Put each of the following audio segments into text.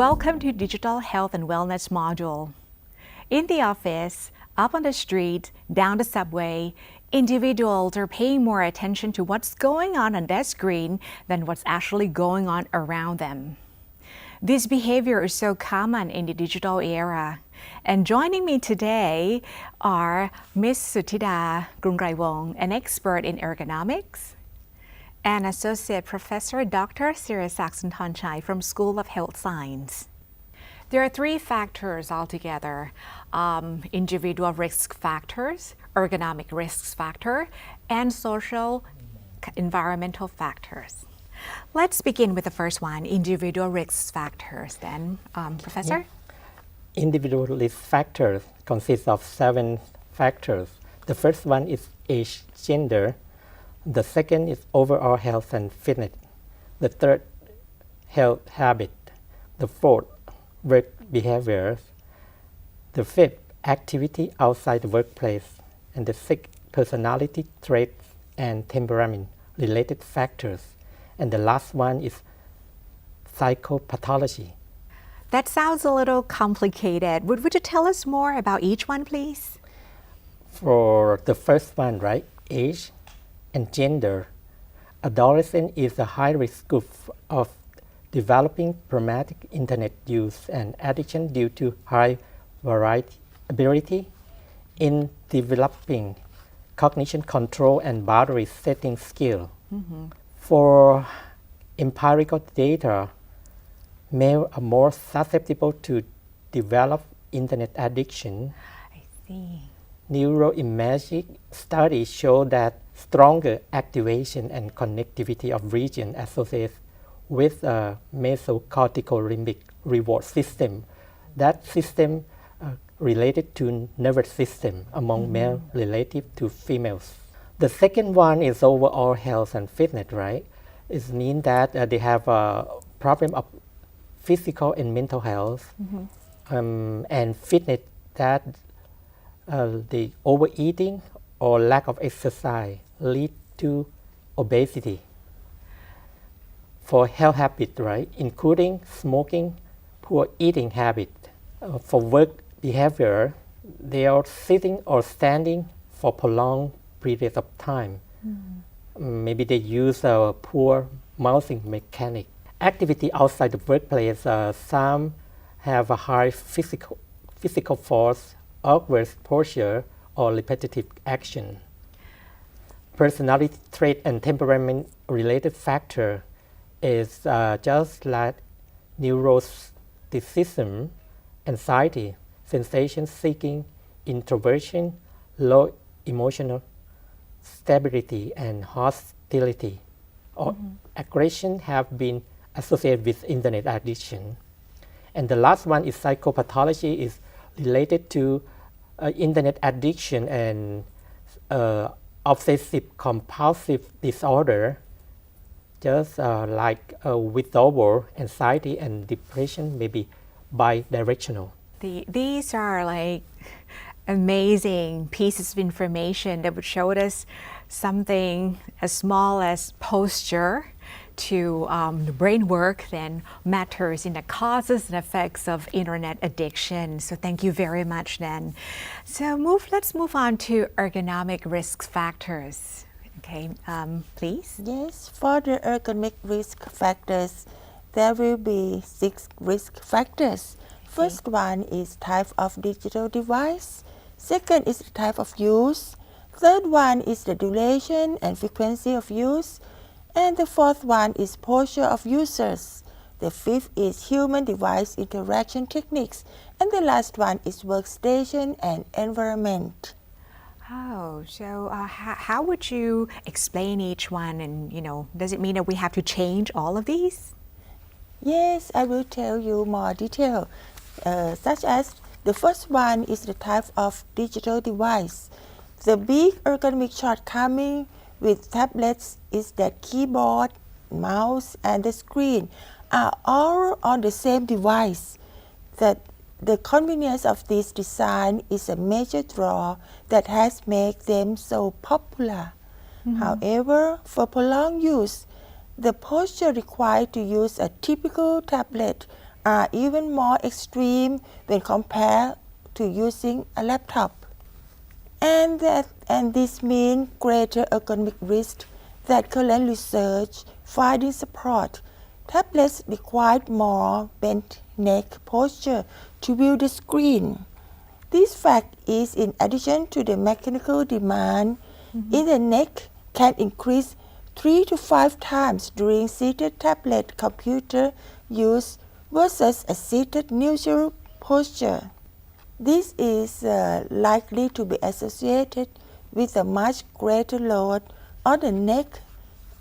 Welcome to Digital Health and Wellness module. In the office, up on the street, down the subway, individuals are paying more attention to what's going on their screen than what's actually going on around them. This behavior is so common in the digital era. And joining me today are Ms. Suthida Grungraiwong, an expert in ergonomics, and Associate Professor Dr. Sirisak Sunthornchai from School of Health Science. There are three factors altogether: individual risk factors, ergonomic risk factor, and social environmental factors. Let's begin with the first one, individual risk factors then. Professor? Individual risk factors consist of 7 factors. The first one is age, gender. The second is overall health and fitness. The third, health habit. The fourth, work behaviors. The fifth, activity outside the workplace. And the sixth, personality traits and temperament related factors. And the last one is psychopathology. That sounds a little complicated. Would you tell us more about each one, please? For the first one, right, age and gender. Adolescent is a high risk group of developing problematic internet use and addiction due to high variability in developing cognition control and boundary setting skill. Mm-hmm. For empirical data, males are more susceptible to develop internet addiction. I see. Neuroimaging studies show that stronger activation and connectivity of regions associated with a mesocortical limbic reward system. That system related to nervous system among males relative to females. The second one is overall health and fitness, right? It means that they have a problem of physical and mental health, and fitness, that the overeating or lack of exercise lead to obesity. For health habit, right, including smoking, poor eating habit. For work behavior, they are sitting or standing for prolonged periods of time. Maybe they use a poor mousing mechanic. Activity outside the workplace, some have a high physical force, awkward posture, or repetitive action. Personality trait and temperament related factor is just like neuroticism, anxiety, sensation seeking, introversion, low emotional stability, and hostility or aggression have been associated with internet addiction. And the last one is psychopathology, is related to internet addiction and obsessive compulsive disorder, just like withdrawal, anxiety, and depression may be bidirectional. These are like amazing pieces of information that would show us something as small as posture to the brain work then matters in the causes and effects of internet addiction. So thank you very much then. So let's move on to ergonomic risk factors. Okay, please. Yes, for the ergonomic risk factors, there will be 6 risk factors. First one is type of digital device. Second is type of use. Third one is the duration and frequency of use. And the fourth one is posture of users. The fifth is human-device interaction techniques. And the last one is workstation and environment. Oh, so how would you explain each one? And, does it mean that we have to change all of these? Yes, I will tell you more detail. Such as the first one is the type of digital device. The big ergonomic shortcoming with tablets is that keyboard, mouse, and the screen are all on the same device. That the convenience of this design is a major draw that has made them so popular. However, for prolonged use, the posture required to use a typical tablet are even more extreme when compared to using a laptop. And this means greater ergonomic risk that current research finding support. Tablets require more bent neck posture to view the screen. This fact is in addition to the mechanical demand in the neck can increase 3 to 5 times during seated tablet computer use versus a seated neutral posture. This is likely to be associated with a much greater load on the neck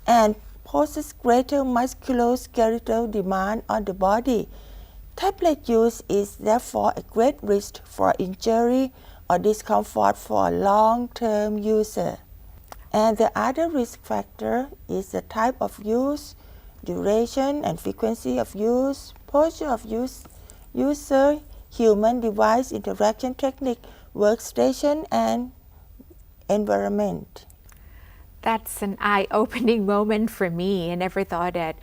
and poses greater musculoskeletal demand on the body. Tablet use is therefore a great risk for injury or discomfort for a long-term user. And the other risk factor is the type of use, duration and frequency of use, posture of user, human-device interaction technique, workstation, and environment. That's an eye-opening moment for me. I never thought that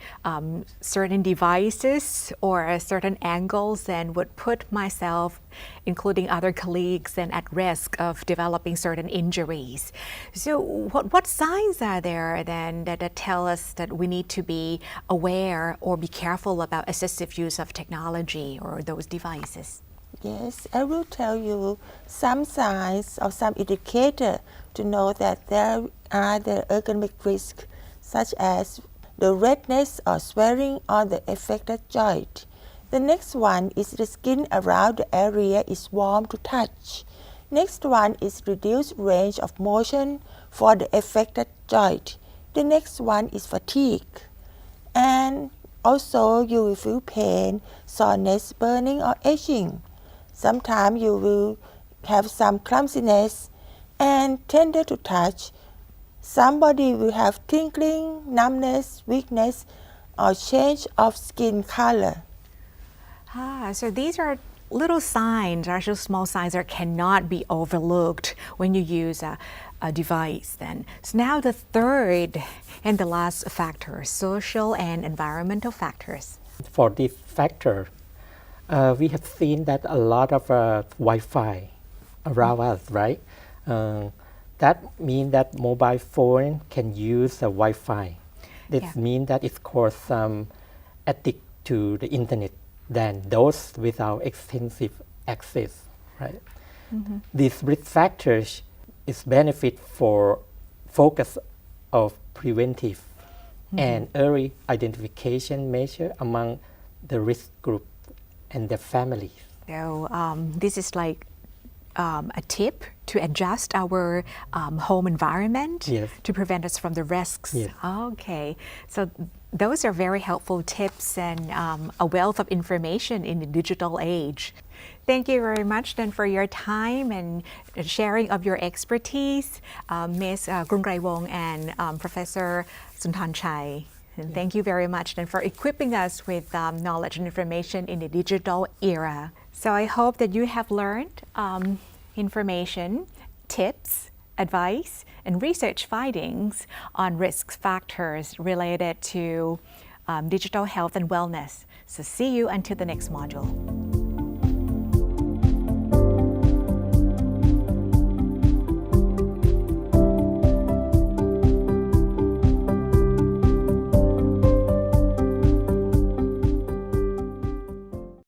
certain devices or certain angles then would put myself, including other colleagues, then at risk of developing certain injuries. So what signs are there then that tell us that we need to be aware or be careful about assistive use of technology or those devices? Yes, I will tell you some signs or some indicator to know that there are the ergonomic risks, such as the redness or swelling on the affected joint. The next one is the skin around the area is warm to touch. Next one is reduced range of motion for the affected joint. The next one is fatigue. And also you will feel pain, soreness, burning or itching. Sometimes you will have some clumsiness and tender to touch. Somebody will have tingling, numbness, weakness, or change of skin color. So these are little signs, actually small signs that cannot be overlooked when you use a device then. So now the third and the last factor, social and environmental factors. For this factor, we have seen that a lot of Wi-Fi around us, right? That means that mobile phone can use Wi-Fi. This means that it's caused some addict to the internet than those without extensive access, right? These risk factors is benefit for focus of preventive and early identification measure among the risk group and their families. So this is like a tip to adjust our home environment to prevent us from the risks. Yes. Okay, so those are very helpful tips and a wealth of information in the digital age. Thank you very much then for your time and sharing of your expertise, Ms. Krungraywong and Professor Suntanchai. And thank you very much then for equipping us with knowledge and information in the digital era. So I hope that you have learned information, tips, advice, and research findings on risk factors related to digital health and wellness. So see you until the next module.